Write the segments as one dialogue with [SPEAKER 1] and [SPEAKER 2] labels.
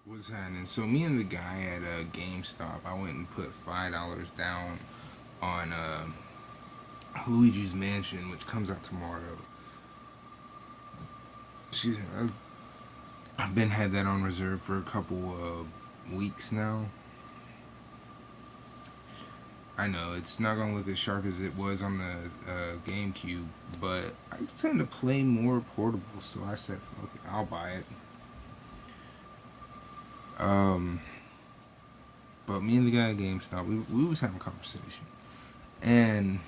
[SPEAKER 1] What's happening? So me and the guy at GameStop, I went and put $5 down on Luigi's Mansion, which comes out tomorrow. She's, I've been had that on reserve for a couple weeks now. I know it's not gonna look as sharp as it was on the GameCube, but I tend to play more portable, so I said, "Fuck it, I'll buy it." Um, but me and the guy at GameStop, we was having a conversation, and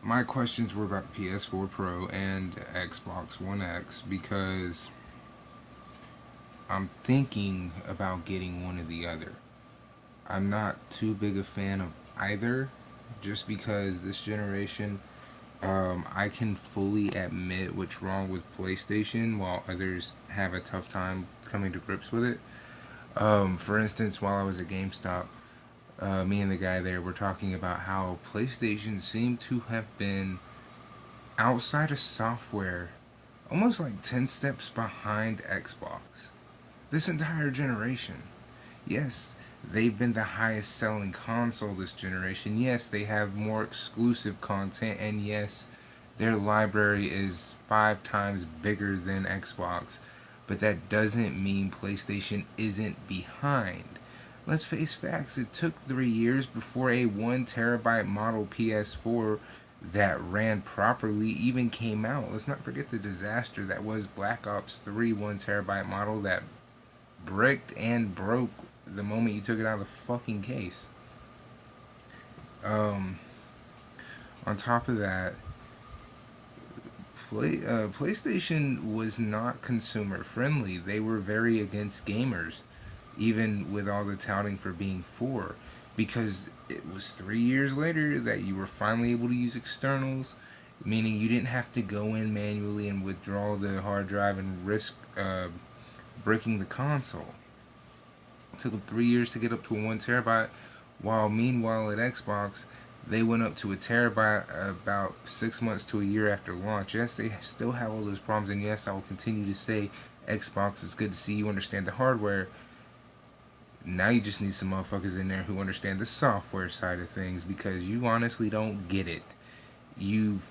[SPEAKER 1] my questions were about the PS4 Pro and Xbox One X because I'm thinking about getting one or the other. I'm not too big a fan of either, just because this generation, I can fully admit what's wrong with PlayStation, while others have a tough time coming to grips with it. For instance, while I was at GameStop, me and the guy there were talking about how PlayStation seemed to have been outside of software, almost like 10 steps behind Xbox. This entire generation. Yes, they've been the highest selling console this generation. Yes, they have more exclusive content, and yes, their library is 5 times bigger than Xbox. But that doesn't mean PlayStation isn't behind. Let's face facts, it took 3 years before a 1 terabyte model PS4 that ran properly even came out. Let's not forget the disaster that was Black Ops 3 1 terabyte model that bricked and broke the moment you took it out of the fucking case. Um, on top of that, PlayStation was not consumer friendly. They were very against gamers, even with all the touting for being for, because it was 3 years later that you were finally able to use externals, meaning you didn't have to go in manually and withdraw the hard drive and risk breaking the console. It took them 3 years to get up to a 1 terabyte, while meanwhile at Xbox, they went up to a terabyte about 6 months to a year after launch. Yes, they still have all those problems, and yes, I will continue to say Xbox, it's good to see you understand the hardware. Now you just need some motherfuckers in there who understand the software side of things, because you honestly don't get it. You've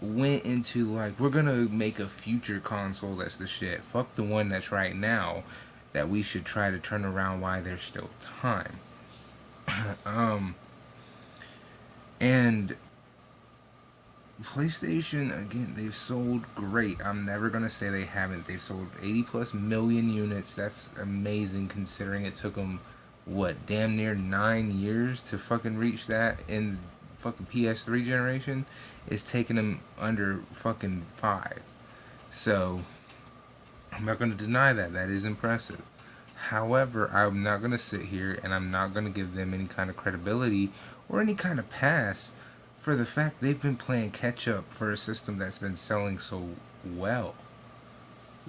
[SPEAKER 1] went into like, we're gonna make a future console that's the shit. Fuck the one that's right now that we should try to turn around while there's still time. um and PlayStation, again, they've sold great. I'm never gonna say they haven't. They've sold 80 plus million units. That's amazing considering it took them what, damn near 9 years to fucking reach that in fucking PS3 generation. It's taken them under fucking 5. So I'm not gonna deny that. That is impressive. However, I'm not gonna sit here and I'm not gonna give them any kind of credibility or any kind of pass for the fact they've been playing catch up for a system that's been selling so well.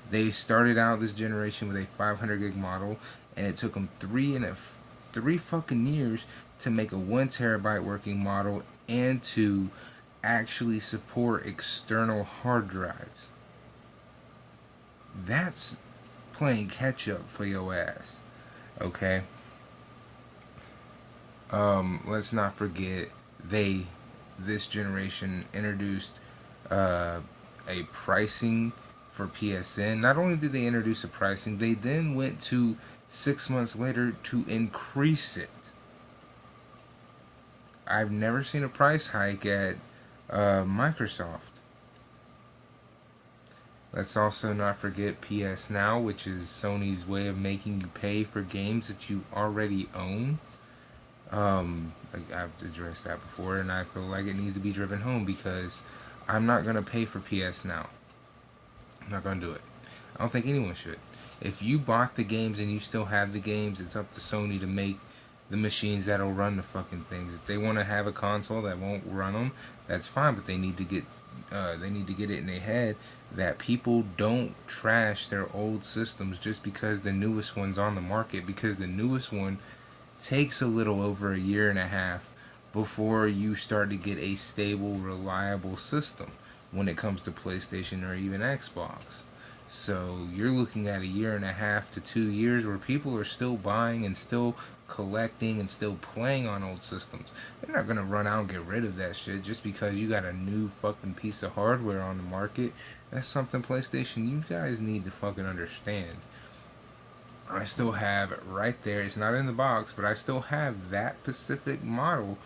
[SPEAKER 1] They started out this generation with a 500 gig model, and it took them three fucking years to make a 1 terabyte working model and to actually support external hard drives. That's playing catch up for your ass. Okay. Let's not forget they this generation introduced uh, a pricing for PSN. Not only did they introduce a pricing, they then went to 6 months later to increase it. I've never seen a price hike at Microsoft. Let's also not forget PS Now, which is Sony's way of making you pay for games that you already own. I've addressed that before, and I feel like it needs to be driven home because I'm not gonna pay for PS Now. I'm not gonna do it. I don't think anyone should. If you bought the games and you still have the games, it's up to Sony to make the machines that'll run the fucking things. If they want to have a console that won't run them, that's fine. But they need to get it in their head that people don't trash their old systems just because the newest one's on the market. Because the newest one takes a little over a year and a half before you start to get a stable, reliable system when it comes to PlayStation or even Xbox. So you're looking at a year and a half to 2 years where people are still buying and still collecting and still playing on old systems. They're not gonna run out and get rid of that shit just because you got a new fucking piece of hardware on the market. That's something PlayStation you guys need to fucking understand. I still have it right there. It's not in the box, but I still have that specific model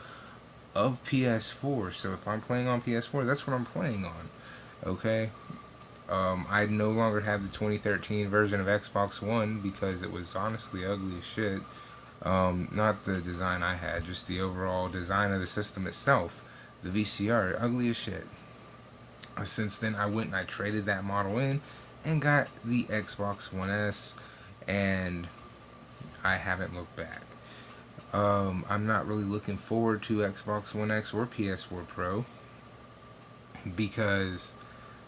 [SPEAKER 1] of PS4. So if I'm playing on PS4, that's what I'm playing on. Okay? I no longer have the 2013 version of Xbox One because it was honestly ugly as shit. Not the design I had, just the overall design of the system itself. The VCR, ugly as shit. Since then, I went and I traded that model in and got the Xbox One S, and I haven't looked back. I'm not really looking forward to Xbox One X or PS4 Pro because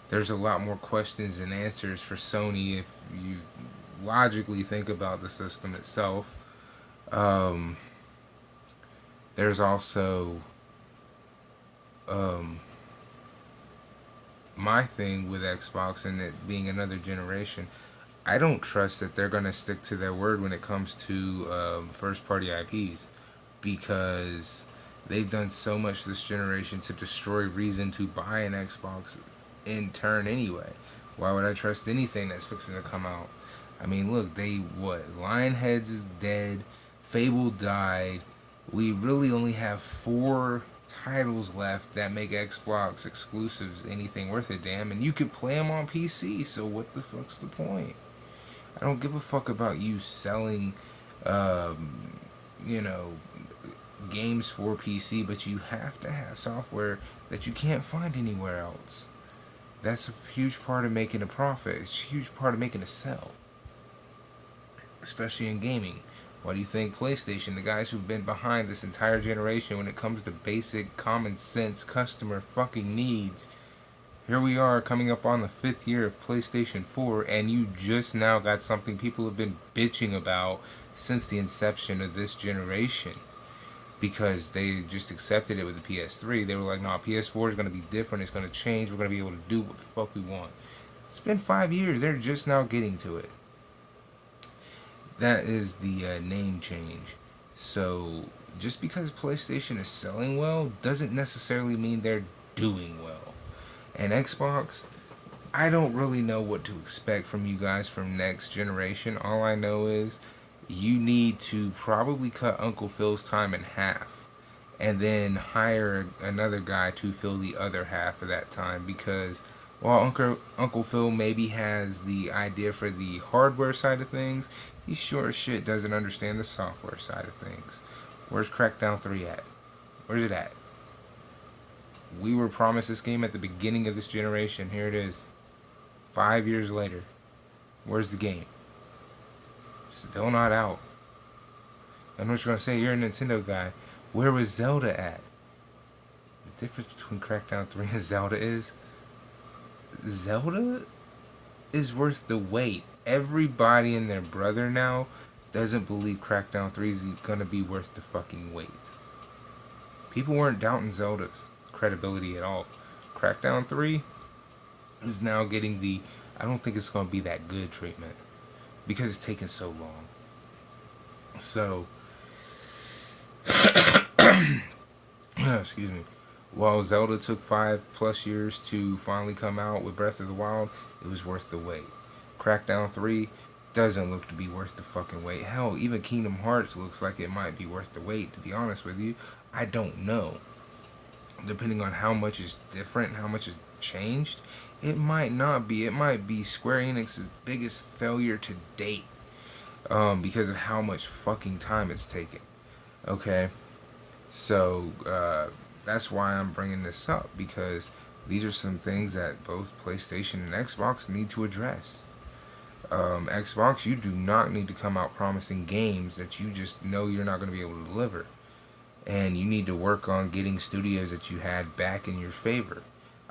[SPEAKER 1] there's a lot more questions and answers for Sony if you logically think about the system itself. Um, there's also um, my thing with Xbox and it being another generation. I don't trust that they're going to stick to their word when it comes to first party IPs because they've done so much this generation to destroy reason to buy an Xbox in turn anyway. Why would I trust anything that's fixing to come out? I mean, look, Lionheads is dead, Fable died. We really only have 4 titles left that make Xbox exclusives anything worth a damn, and you could play them on PC, so what the fuck's the point? I don't give a fuck about you selling, um, you know, games for PC, but you have to have software that you can't find anywhere else. That's a huge part of making a profit. It's a huge part of making a sell, especially in gaming. Why do you think PlayStation, the guys who've been behind this entire generation when it comes to basic common sense customer fucking needs, here we are coming up on the 5th year of PlayStation 4, and you just now got something people have been bitching about since the inception of this generation. Because they just accepted it with the PS3. They were like, nah, PS4 is going to be different. It's going to change. We're going to be able to do what the fuck we want. It's been 5 years. They're just now getting to it. That is the name change. So, just because PlayStation is selling well doesn't necessarily mean they're doing well. And Xbox, I don't really know what to expect from you guys from next generation. All I know is you need to probably cut Uncle Phil's time in half and then hire another guy to fill the other half of that time because while Uncle Phil maybe has the idea for the hardware side of things, he sure as shit doesn't understand the software side of things. Where's Crackdown 3 at? Where's it at? We were promised this game at the beginning of this generation. Here it is. 5 years later. Where's the game? Still not out. I know what you're gonna say. You're a Nintendo guy. Where was Zelda at? The difference between Crackdown 3 and Zelda is Zelda is worth the wait. Everybody and their brother now doesn't believe Crackdown 3 is gonna be worth the fucking wait. People weren't doubting Zelda's credibility at all. Crackdown 3 is now getting the I don't think it's gonna be that good treatment because it's taken so long. So excuse me. While Zelda took 5+ years to finally come out with Breath of the Wild, it was worth the wait. Crackdown 3 doesn't look to be worth the fucking wait. Hell, even Kingdom Hearts looks like it might be worth the wait, to be honest with you. I don't know. Depending on how much is different, how much is changed, it might not be. It might be Square Enix's biggest failure to date because of how much fucking time it's taken. Okay? So, that's why I'm bringing this up, because these are some things that both PlayStation and Xbox need to address. Xbox, you do not need to come out promising games that you just know you're not going to be able to deliver. And you need to work on getting studios that you had back in your favor.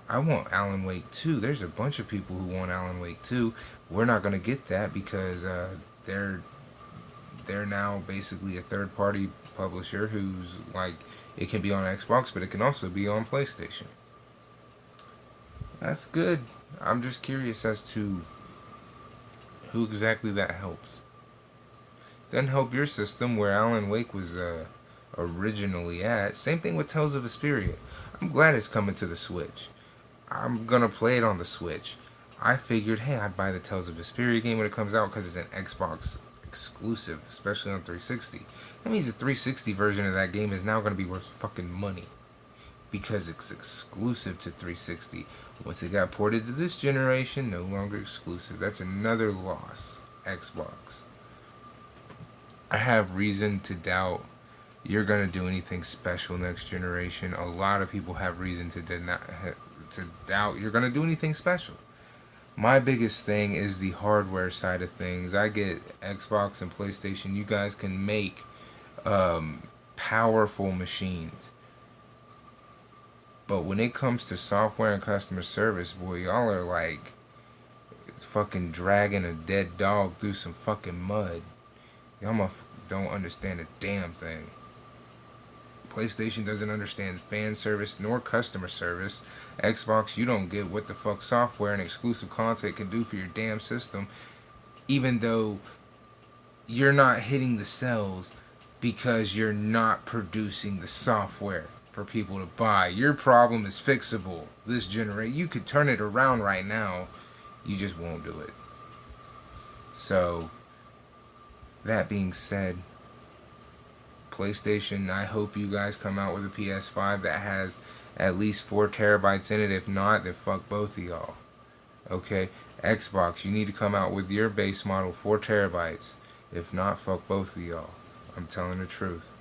[SPEAKER 1] I want Alan Wake 2. There's a bunch of people who want Alan Wake 2. We're not going to get that because they're now basically a third-party publisher who's like, it can be on Xbox, but it can also be on PlayStation. That's good. I'm just curious as to Who exactly that helps? Doesn't help your system where Alan Wake was originally at. Same thing with Tales of Vesperia. I'm glad it's coming to the Switch. I'm gonna play it on the Switch. I figured, hey, I'd buy the Tales of Vesperia game when it comes out because it's an Xbox exclusive, especially on 360. That means the 360 version of that game is now gonna be worth fucking money because it's exclusive to 360. Once it got ported to this generation, no longer exclusive. That's another loss. Xbox. I have reason to doubt you're gonna do anything special next generation. A lot of people have reason to doubt you're gonna do anything special. My biggest thing is the hardware side of things. I get Xbox and PlayStation. You guys can make powerful machines. But when it comes to software and customer service, boy, y'all are like fucking dragging a dead dog through some fucking mud. Y'all don't understand a damn thing. PlayStation doesn't understand fan service nor customer service. Xbox, you don't get what the fuck software and exclusive content can do for your damn system, even though you're not hitting the sales because you're not producing the software for people to buy. Your problem is fixable. This generation, you could turn it around right now. You just won't do it. So, that being said, PlayStation, I hope you guys come out with a PS5 that has at least 4 terabytes in it. If not, then fuck both of y'all. Okay? Xbox, you need to come out with your base model 4 terabytes. If not, fuck both of y'all. I'm telling the truth.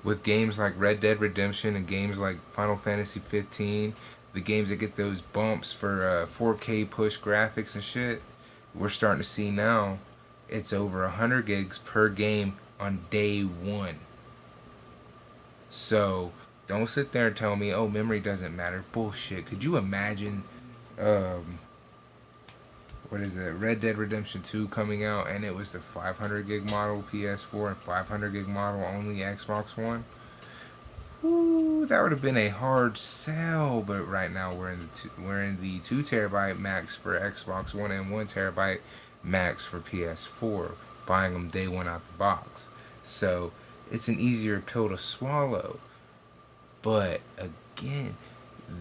[SPEAKER 1] With games like Red Dead Redemption and games like Final Fantasy 15, the games that get those bumps for 4K push graphics and shit, we're starting to see now it's over 100 gigs per game on day one. So don't sit there and tell me, oh, memory doesn't matter. Bullshit. Could you imagine, what is it, Red Dead Redemption 2 coming out and it was the 500 gig model PS4 and 500 gig model only Xbox One? Ooh, that would have been a hard sell. But right now we're in the 2 terabyte max for Xbox One and 1 terabyte max for PS4. Buying them day one out the box. So it's an easier pill to swallow. But again,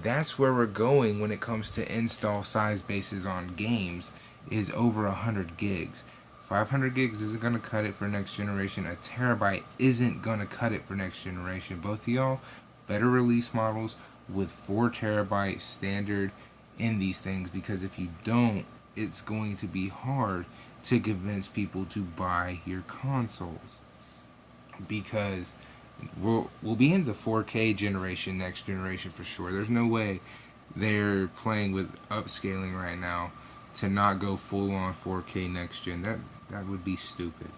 [SPEAKER 1] that's where we're going when it comes to install size bases on games, is over 100 gigs. 500 gigs isn't going to cut it for next generation. A terabyte isn't going to cut it for next generation. Both of y'all, better release models with 4 terabyte standard in these things, because if you don't, it's going to be hard to convince people to buy your consoles. Because we'll be in the 4K generation next generation for sure. There's no way they're playing with upscaling right now to not go full on 4K next gen. That would be stupid.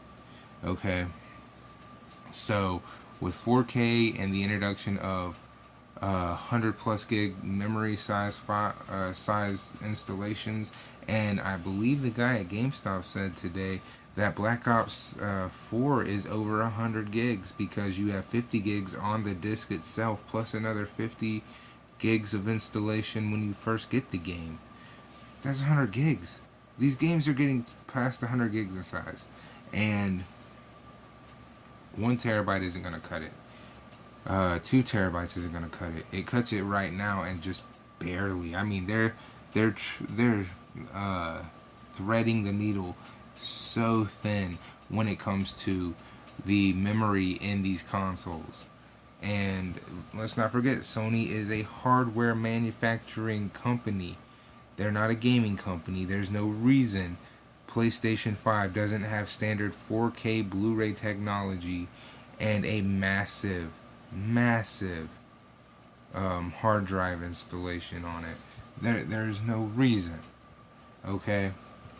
[SPEAKER 1] Okay. So with 4K and the introduction of 100 plus gig memory size installations, and I believe the guy at GameStop said today that Black Ops 4 is over 100 gigs because you have 50 gigs on the disc itself plus another 50 gigs of installation when you first get the game. That's 100 gigs. These games are getting past 100 gigs in size, and 1 terabyte isn't going to cut it. 2 terabytes isn't going to cut it. It cuts it right now, and just barely. I mean, they're threading the needle so thin when it comes to the memory in these consoles. And let's not forget, Sony is a hardware manufacturing company. They're not a gaming company. There's no reason PlayStation 5 doesn't have standard 4K Blu-ray technology and a massive hard drive installation on it. There's no reason. Okay?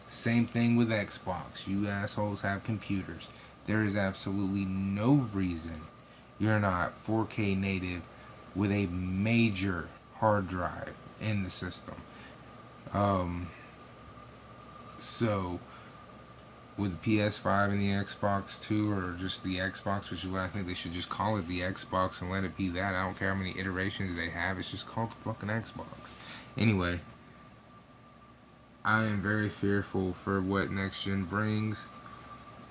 [SPEAKER 1] Same thing with Xbox. You assholes have computers. There is absolutely no reason you're not 4K native with a major hard drive in the system. So with the PS5 and the Xbox 2, or just the Xbox, which is what I think they should just call it, the Xbox, and let it be that. I don't care how many iterations they have. It's just called the fucking Xbox. Anyway, I am very fearful for what next gen brings.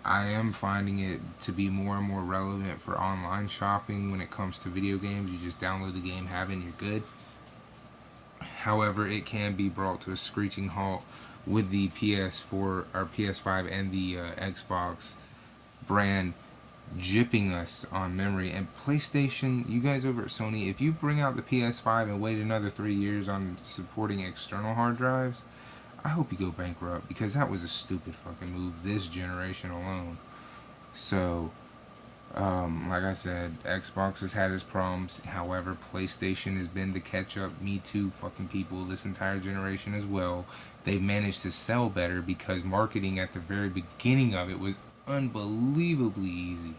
[SPEAKER 1] I am finding it to be more and more relevant for online shopping when it comes to video games. You just download the game, have it, and you're good. However, it can be brought to a screeching halt with the PS4 or PS5 and the Xbox brand jipping us on memory. And PlayStation, you guys over at Sony, if you bring out the PS5 and wait another 3 years on supporting external hard drives, I hope you go bankrupt, because that was a stupid fucking move this generation alone. So, like I said, Xbox has had its problems. However, PlayStation has been the catch-up Me Too fucking people this entire generation as well. They've managed to sell better because marketing at the very beginning of it was unbelievably easy,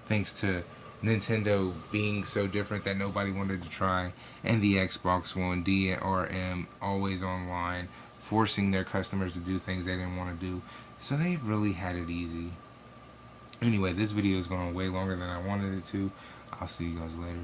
[SPEAKER 1] thanks to Nintendo being so different that nobody wanted to try, and the Xbox One DRM always online, forcing their customers to do things they didn't want to do. So they've really had it easy. Anyway, this video is going way longer than I wanted it to. I'll see you guys later.